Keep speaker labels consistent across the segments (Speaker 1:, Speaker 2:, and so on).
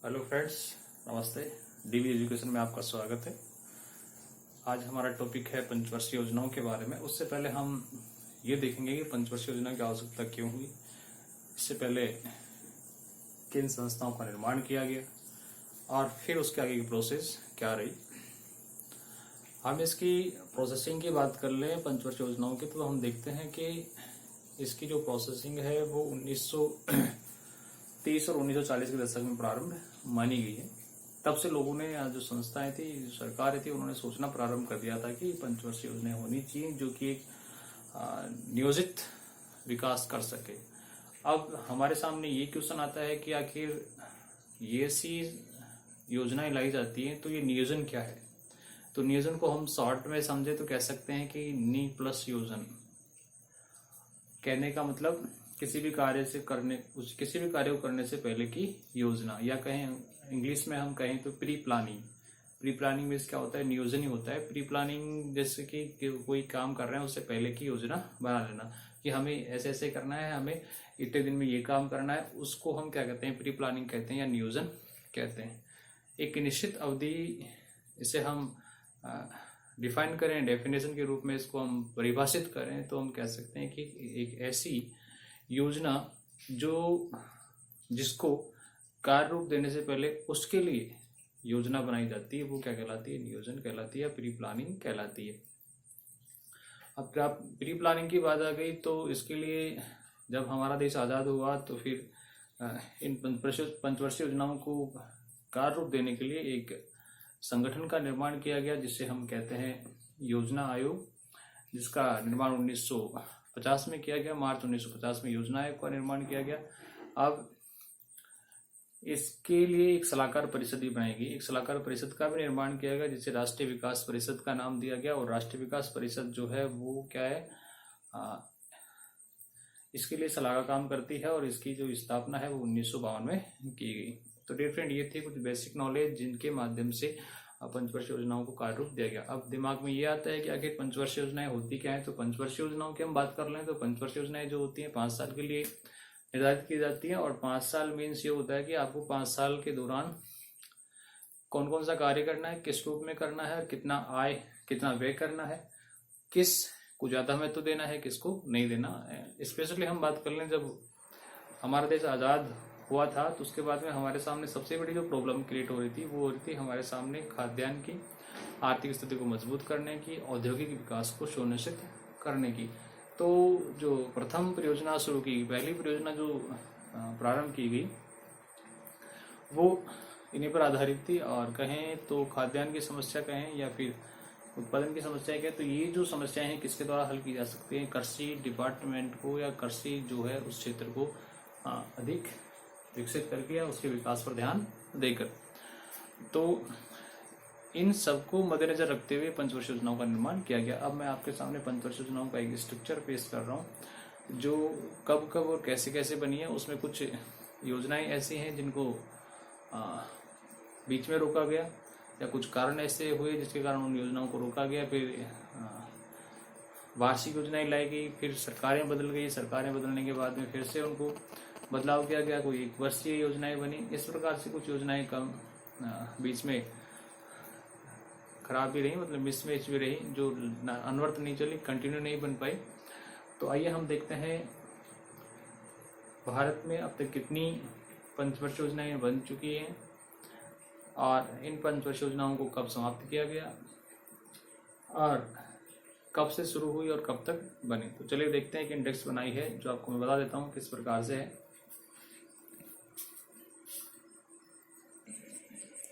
Speaker 1: Hello friends, नमस्ते। DV education में आपका स्वागत है। आज हमारा टॉपिक है पंचवर्षीय योजनाओं के बारे में। उससे पहले हम ये देखेंगे कि पंचवर्षीय योजना की आवश्यकता क्यों हुई, इससे पहले किन संस्थाओं का निर्माण किया गया और फिर उसके आगे की प्रोसेस क्या रही। हम इसकी प्रोसेसिंग की बात कर लें पंचवर्षीय योजनाओं की, तो हम देखते हैं कि इसकी जो प्रोसेसिंग है वो 1930 और 1940 के दशक में प्रारंभ मानी गई है। तब से लोगों ने, जो संस्थाएं थी, जो सरकारें थी, उन्होंने सोचना प्रारंभ कर दिया था कि पंचवर्षीय योजनाएं होनी चाहिए जो कि एक नियोजित विकास कर सके। अब हमारे सामने ये क्वेश्चन आता है कि आखिर ये सी योजनाएं लाई जाती हैं तो ये नियोजन क्या है। तो नियोजन को हम शॉर्ट में समझे तो कह सकते हैं कि नी प्लस योजन। कहने का मतलब किसी भी कार्य को करने से पहले की योजना, या कहें इंग्लिश में हम कहें तो प्री प्लानिंग में क्या होता है, नियोजन ही होता है। प्री प्लानिंग जैसे कि कोई काम कर रहे हैं उससे पहले की योजना बना लेना कि हमें ऐसे ऐसे करना है, हमें इतने दिन में ये काम करना है, उसको हम क्या कहते हैं, प्री प्लानिंग कहते हैं या नियोजन कहते हैं। एक निश्चित अवधि, इसे हम डिफाइन करें, डेफिनेशन के रूप में इसको हम परिभाषित करें तो हम कह सकते हैं कि एक ऐसी योजना जिसको कार्य रूप देने से पहले उसके लिए योजना बनाई जाती है, वो क्या कहलाती है, नियोजन कहलाती है या प्री प्लानिंग कहलाती है। अब प्री प्लानिंग की बात आ गई तो इसके लिए जब हमारा देश आज़ाद हुआ तो फिर इन पंचवर्षीय योजनाओं को कार्य रूप देने के लिए एक संगठन का निर्माण किया गया जिसे हम कहते हैं योजना आयोग, जिसका निर्माण 1950 में किया गया। मार्च 1950 में योजना आयोग का निर्माण किया गया। अब इसके लिए एक सलाहकार परिषद भी बनाई गई। एक सलाहकार परिषद का भी निर्माण किया गया जिसे राष्ट्रीय विकास परिषद का नाम दिया गया। और राष्ट्रीय विकास परिषद जो है वो क्या है, इसके लिए सलाह का काम करती है और इसकी जो स्थापना है वो 1952 में की गई। तो डियर फ्रेंड, ये थी कुछ बेसिक नॉलेज जिनके माध्यम से पंचवर्षीय योजनाओं को कार्य रूप दिया गया। अब दिमाग में ये आता है कि आखिर पंचवर्षीय योजनाएं होती क्या है। तो पंचवर्षीय योजनाओं की हम बात कर लें तो पंचवर्षीय योजनाएं जो होती हैं 5 साल के लिए निर्धारित की जाती है। और 5 साल मीन्स ये होता है कि आपको 5 साल के दौरान कौन कौन सा कार्य करना है, किस रूप में करना है, कितना आय कितना व्यय करना है, किस को ज्यादा महत्व देना है, किसको नहीं देना है। स्पेशली हम बात कर लें, जब हमारा देश आज़ाद हुआ था तो उसके बाद में हमारे सामने सबसे बड़ी जो प्रॉब्लम क्रिएट हो रही थी वो हो रही थी हमारे सामने खाद्यान्न की, आर्थिक स्थिति को मजबूत करने की, औद्योगिक विकास को सुनिश्चित करने की। तो जो प्रथम परियोजना शुरू की, पहली परियोजना जो प्रारंभ की गई वो इन्हीं पर आधारित थी। और कहें तो खाद्यान्न की समस्या कहें या फिर उत्पादन की समस्या कहें, तो ये जो समस्याएं हैं किसके द्वारा हल की जा सकती हैं, कृषि डिपार्टमेंट को या कृषि जो है उस क्षेत्र को अधिक विकसित करके या उसके विकास पर ध्यान देकर। तो इन सबको मद्देनजर रखते हुए पंचवर्षीय योजनाओं का निर्माण किया गया। अब मैं आपके सामने पंचवर्षीय योजनाओं का एक स्ट्रक्चर पेश कर रहा हूँ जो कब कब और कैसे कैसे बनी है। उसमें कुछ योजनाएं ऐसी हैं जिनको बीच में रोका गया या कुछ कारण ऐसे हुए जिसके कारण उन योजनाओं को रोका गया। फिर वार्षिक योजनाएं लाई गई, फिर सरकारें बदल गई, सरकारें बदलने के बाद में फिर से उनको बदलाव किया गया, कोई 1 वर्षीय योजनाएं बनी। इस प्रकार से कुछ योजनाएं कम बीच में खराब भी रही, मतलब मिसमैच भी रही, जो अनवर्थ नहीं चली, कंटिन्यू नहीं बन पाई। तो आइए हम देखते हैं भारत में अब तक कितनी पंचवर्षीय योजनाएं बन चुकी हैं और इन पंचवर्षीय योजनाओं को कब समाप्त किया गया और कब से शुरू हुई और कब तक बनी। तो चलिए देखते हैं कि इंडेक्स बनाई है जो आपको मैं बता देता हूँ किस प्रकार से है।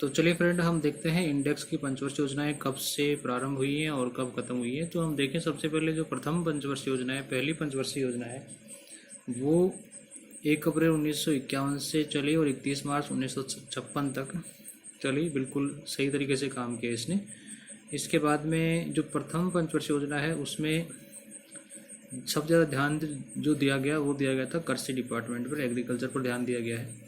Speaker 1: तो चलिए फ्रेंड, हम देखते हैं इंडेक्स की पंचवर्षीय योजनाएं कब से प्रारंभ हुई हैं और कब खत्म हुई हैं। तो हम देखें, सबसे पहले जो प्रथम पंचवर्षीय योजना है, पहली पंचवर्षीय योजना है, वो 1 अप्रैल 1951 से चली और 31 मार्च 1956 तक चली। बिल्कुल सही तरीके से काम किया इसने। इसके बाद में जो प्रथम पंचवर्षीय योजना है उसमें सबसे ज़्यादा ध्यान जो दिया गया था कृषि डिपार्टमेंट पर, एग्रीकल्चर पर ध्यान दिया गया है।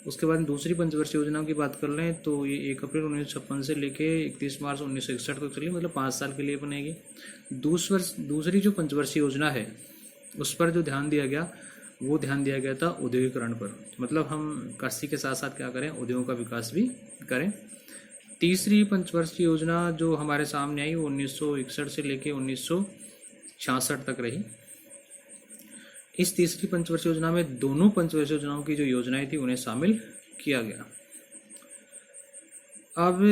Speaker 1: उसके बाद दूसरी पंचवर्षीय योजनाओं की बात कर लें तो ये 1 अप्रैल 1956 से लेके 31 मार्च 1961 तक चली, मतलब 5 साल के लिए बनेगी। दूसरी जो पंचवर्षीय योजना है उस पर जो ध्यान दिया गया वो ध्यान दिया गया था औद्योगिकरण पर, मतलब हम कृषि के साथ साथ क्या करें, उद्योगों का विकास भी करें। तीसरी पंचवर्षीय योजना जो हमारे सामने आई वो 1961 से लेके 1966 तक रही। इस तीसरी पंचवर्षीय योजना में दोनों पंचवर्षीय योजनाओं की जो योजनाएं थी उन्हें शामिल किया गया। अब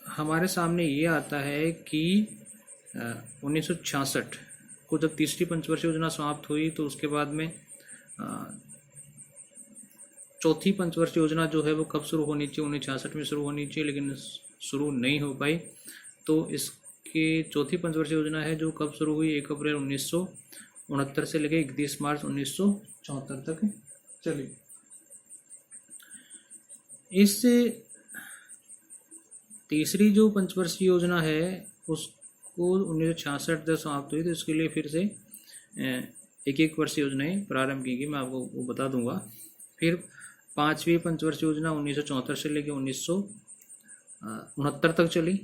Speaker 1: हमारे सामने ये आता है कि 1966 को जब तीसरी पंचवर्षीय योजना समाप्त हुई तो उसके बाद में चौथी पंचवर्षीय योजना जो है वो कब शुरू होनी चाहिए, 1966 में शुरू होनी चाहिए, लेकिन शुरू नहीं हो पाई। तो इसकी चौथी पंचवर्षीय योजना है जो कब शुरू हुई, 1 अप्रैल 1969 से लेकर 31 मार्च 1974 तक चली। इस तीसरी जो पंचवर्षीय योजना है उसको 1966 तक समाप्त हुई, तो इसके लिए फिर से एक एक वर्षीय योजनाएं प्रारंभ की गई, मैं आपको वो बता दूंगा। फिर पांचवी पंचवर्षीय योजना 1974 से लेकर 1969 तक चली,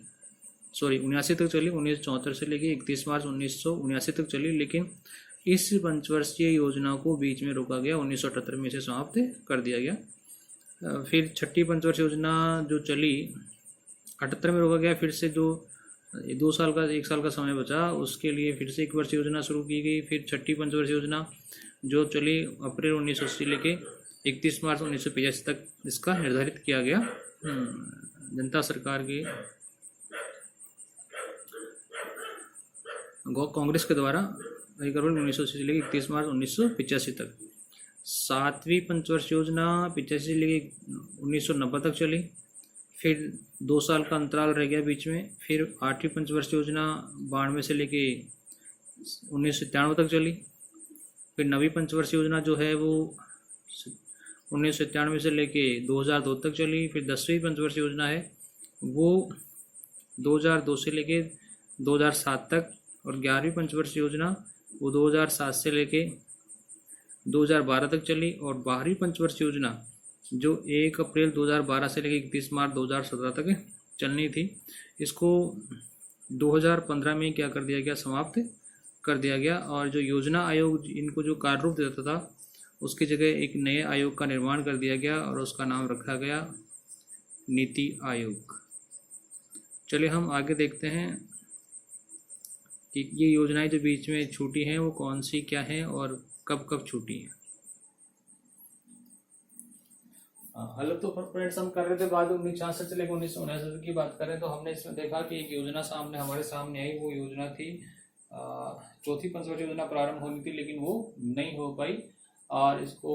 Speaker 1: 79 तक चली, 1974 से लेकर 31 मार्च 1979 तक चली, लेकिन इस पंचवर्षीय योजना को बीच में रोका गया, 1978 में इसे समाप्त कर दिया गया। फिर छठी पंचवर्षीय योजना जो चली 78 में रोका गया, फिर से जो 2 साल का 1 साल का समय बचा उसके लिए फिर से 1 वर्षीय योजना शुरू की गई। फिर छठी पंचवर्षीय योजना जो चली अप्रैल 1980 लेके 31 मार्च 1985 तक इसका निर्धारित किया गया जनता सरकार के कांग्रेस के द्वारा 1 अप्रैल 1980 से लेकर 31 मार्च 1985 तक। सातवीं पंचवर्षीय योजना 85 से लेकर 1990 तक चली, फिर 2 साल का अंतराल रह गया बीच में। फिर आठवीं पंचवर्षीय योजना 92 से लेके 1997 तक चली। फिर नवीं पंचवर्षीय योजना जो है वो 1997 से लेके 2002 तक चली। फिर 10वीं पंचवर्षीय योजना है वो 2002 से लेके 2007 तक, और 11वीं पंचवर्षीय योजना वो 2007 से लेके 2012 तक चली। और 12वीं पंचवर्षीय योजना जो 1 अप्रैल 2012 से लेकर 31 मार्च 2017 तक चलनी थी, इसको 2015 में क्या कर दिया गया, समाप्त कर दिया गया। और जो योजना आयोग इनको जो कार्य रूप देता था उसकी जगह एक नए आयोग का निर्माण कर दिया गया और उसका नाम रखा गया नीति आयोग। चलिए हम आगे देखते हैं कि ये योजनाएं जो बीच में छूटी हैं वो कौन सी क्या हैं और कब कब छूटी हैं। हेलो, तो फ्रेंड्स हम कर रहे थे बाद 1966 से लेकर 1979 की बात करें तो हमने इसमें देखा कि एक योजना हमारे सामने आई। वो योजना थी चौथी पंचवर्षीय योजना प्रारंभ होनी थी लेकिन वो नहीं हो पाई और इसको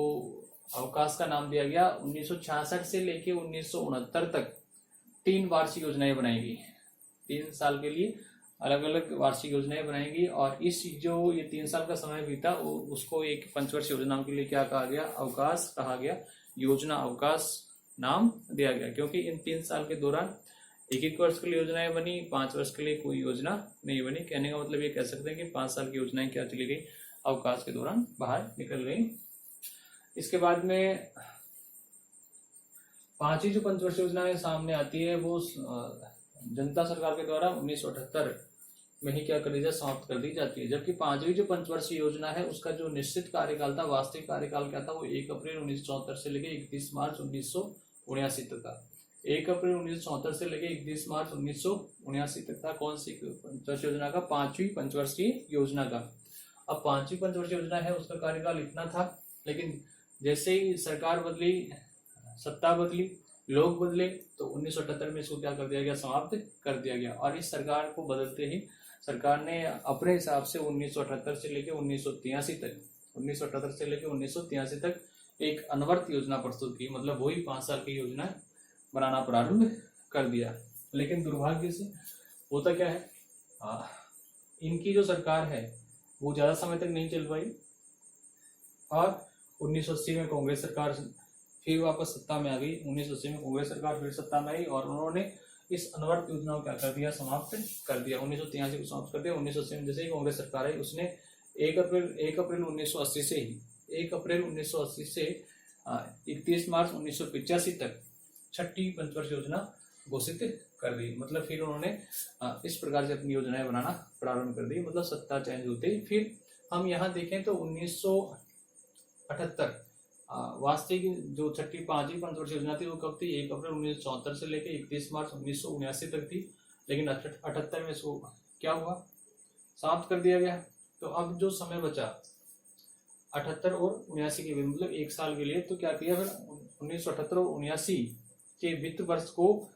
Speaker 1: अवकाश का नाम दिया गया। 1966 से लेकर 1969 तक 3 वार्षिक योजनाएं बनाई गई। 3 साल के लिए अलग अलग वार्षिक योजनाएं बनाएंगी और इस जो ये 3 साल का समय बीता उसको एक पंचवर्षीय योजनाओं के लिए क्या कहा गया, अवकाश कहा गया, योजना अवकाश नाम दिया गया। क्योंकि इन 3 साल के दौरान 1-1 वर्ष के लिए योजनाएं बनी, 5 वर्ष के लिए कोई योजना नहीं बनी। कहने का मतलब ये कह सकते हैं कि 5 साल की योजनाएं क्या चली गई, अवकाश के दौरान बाहर निकल गई। इसके बाद में 5वीं जो पंचवर्षीय योजना सामने आती है वो जनता सरकार के द्वारा 1978 में ही क्या कर दी जाए, समाप्त कर दी जाती है। जबकि 5वीं जो पंचवर्षीय योजना है उसका जो निश्चित कार्यकाल था, वास्तविक कार्यकाल क्या था, वो 1 अप्रैल 1974 से लेकर 31 मार्च 1979 तक था। 1 अप्रैल 1974 से लेकर 31 मार्च 1979 तक था। कौन सी पंचवर्षीय योजना का, 5वीं पंचवर्षीय योजना का। अब 5वीं पंचवर्षीय योजना है उसका कार्यकाल इतना था, लेकिन जैसे ही सरकार बदली, सत्ता बदली, लोग बदले, तो 1978 में इसको क्या कर दिया गया, समाप्त कर दिया गया। और इस सरकार को बदलते ही सरकार ने अपने हिसाब से 1978 से लेकर 1983 तक 1978 से लेकर 1983 तक एक अनवर्त योजना प्रस्तुत की। मतलब वही 5 साल की योजना बनाना प्रारंभ कर दिया। लेकिन दुर्भाग्य से होता क्या है, इनकी जो सरकार है वो ज्यादा समय तक नहीं चल पाई और 1980 में कांग्रेस सरकार फिर वापस सत्ता में आ गई। 1980 में कांग्रेस सरकार फिर सत्ता में आई और उन्होंने इस अनवर्त योजना को क्या कर दिया, समाप्त कर दिया। 1983 को समाप्त कर दिया। 1980 में जैसे ही कांग्रेस सरकार आई उसने 1 अप्रैल 1980 से 31 मार्च 1985 तक छठी पंचवर्षीय योजना घोषित कर दी। मतलब फिर उन्होंने इस प्रकार से अपनी योजनाएं बनाना प्रारंभ कर दी। मतलब सत्ता चेंज होते ही फिर हम यहाँ देखें तो 1978 वास्तविक जो पांचवी पंचवर्षीय योजना थी वो कब थी? 1 अप्रैल 1974 से लेकर 31 मार्च 1979 तक थी, लेकिन 78 में इसको क्या हुआ? समाप्त कर दिया गया। तो अब जो समय बचा 78 और 79 के बीच, मतलब 1 साल के लिए, तो क्या किया फिर 1978 और 79 के वित्त वर्ष को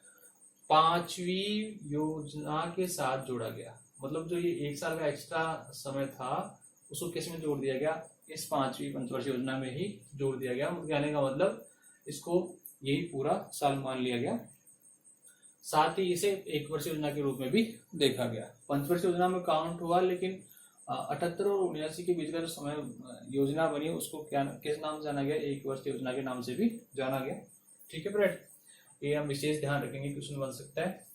Speaker 1: 5वीं योजना के साथ जोड़ा गया। मतलब जो ये 1 साल का एक्स्ट्रा समय था उसको किस में जोड़ दिया गया? इस 5वीं पंचवर्षीय योजना में ही जोड़ दिया गया। कहने का मतलब इसको यही पूरा साल मान लिया गया। साथ ही इसे 1 वर्षीय योजना के रूप में भी देखा गया। पंचवर्षीय योजना में काउंट हुआ, लेकिन 78 और 79 के बीच का जो समय योजना बनी उसको क्या किस नाम से जाना गया? 1 वर्षीय योजना के नाम से भी जाना गया। ठीक है फ्रेंड, ये हम विशेष ध्यान रखेंगे, क्वेश्चन बन सकता है।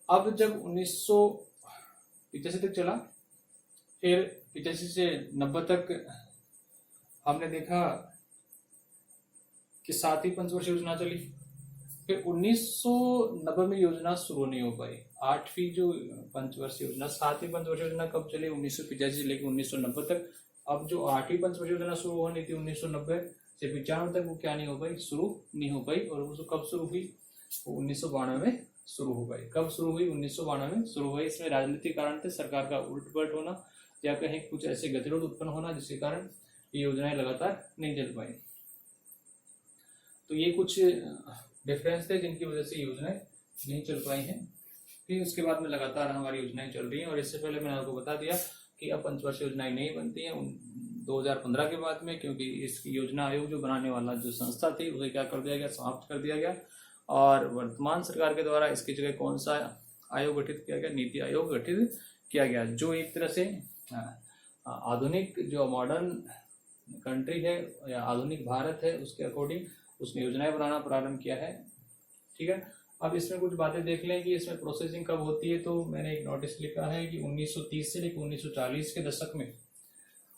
Speaker 1: अब जब 1985 तक चला, फिर 85 से 90 तक हमने देखा कि 7वीं पंचवर्षीय योजना चली। फिर 1990 में योजना शुरू नहीं हो पाई। 8वीं जो पंचवर्षीय योजना, 7वीं पंचवर्षीय योजना कब चली? 1985 से लेकर 1990 तक। अब जो 8वीं पंचवर्षीय योजना शुरू होनी थी 1990 से 95 तक, वो क्या नहीं हो पाई? शुरू नहीं हो पाई। और वो कब शुरू हुई? 1992 में शुरू हो गई। कब शुरू हुई? 1992 में शुरू हुई। इसमें राजनीतिक कारण थे, सरकार का उलट-पलट होना या कहीं कुछ ऐसे गतिरोध उत्पन्न होना जिसके कारण ये योजनाएं लगातार नहीं चल पाई। तो ये कुछ डिफरेंस थे जिनकी वजह से योजनाएं नहीं चल पाई हैं। फिर उसके बाद में लगातार हमारी योजनाएं चल रही हैं। और इससे पहले मैंने आपको बता दिया कि अब पंचवर्षीय योजनाएं नहीं बनती हैं 2015 के बाद में, क्योंकि इसकी योजना आयोग जो बनाने वाला जो संस्था थी उसे क्या कर दिया गया? समाप्त कर दिया गया। और वर्तमान सरकार के द्वारा इसकी जगह कौन सा आयोग गठित किया गया? नीति आयोग गठित किया गया, जो एक तरह से आधुनिक जो मॉडर्न कंट्री है या आधुनिक भारत है उसके अकॉर्डिंग उसने योजनाएं बनाना प्रारंभ किया है। ठीक है, अब इसमें कुछ बातें देख लें कि इसमें प्रोसेसिंग कब होती है। तो मैंने एक नोटिस लिखा है कि 1930 से लेकर 1940 के दशक में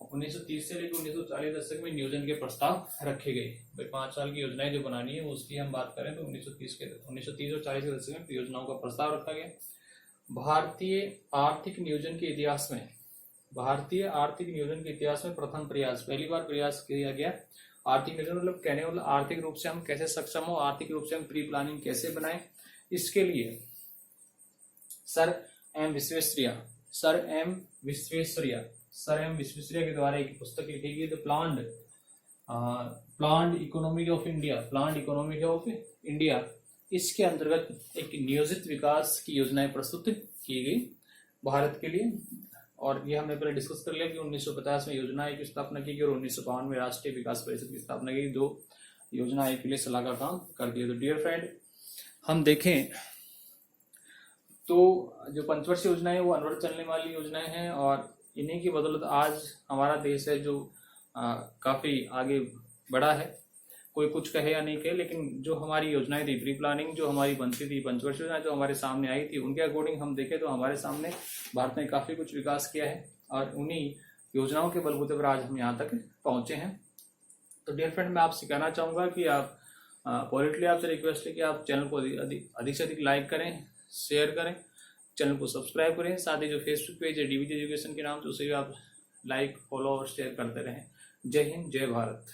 Speaker 1: 1930 से लेकर 1940 दशक में नियोजन के प्रस्ताव रखे गए। भाई 5 साल की योजनाएं जो बनानी है उसकी हम बात करें तो 1930 और 40 के दशक में योजनाओं का प्रस्ताव रखा गया। भारतीय आर्थिक नियोजन के इतिहास में प्रथम प्रयास, पहली बार प्रयास किया गया। आर्थिक नियोजन मतलब कहने वाला आर्थिक रूप से हम कैसे सक्षम हो, आर्थिक रूप से हम प्री प्लानिंग कैसे बनाएं, इसके लिए सर एम विश्वेश्वरैया के द्वारा एक पुस्तक लिखी गई, the planned economy of India. इसके अंतर्गत एक नियोजित विकास की योजनाएं प्रस्तुत की गई भारत के लिए। और ये हमने पहले डिस्कस कर लिया कि 1950 में योजना आयोग की स्थापना की गई और 1952 में राष्ट्रीय विकास परिषद की स्थापना की। 2 योजना आयोग के लिए सलाह का काम कर दिया। तो डियर फ्रेंड, हम देखें तो जो पंचवर्षीय योजनाएं वो अनवरत चलने वाली योजनाएं हैं और इन्हीं की बदौलत आज हमारा देश है जो काफी आगे बढ़ा है। कोई कुछ कहे या नहीं कहे, लेकिन जो हमारी योजनाएं थी, प्री प्लानिंग जो हमारी बनती थी, पंचवर्षीय योजना जो हमारे सामने आई थी, उनके अकॉर्डिंग हम देखें तो हमारे सामने भारत ने काफी कुछ विकास किया है और उन्हीं योजनाओं के बलबूते पर आज हम यहाँ तक पहुंचे हैं। तो डियर फ्रेंड, मैं आपसे कहना चाहूंगा कि आप पॉलिटली आपसे रिक्वेस्ट है कि आप चैनल को अधिक से अधिक लाइक करें, शेयर करें, चैनल को सब्सक्राइब करें। साथ ही जो फेसबुक पेज है DVG एजुकेशन के नाम से, उसे भी आप लाइक, फॉलो और शेयर करते रहें। जय हिंद, जय भारत।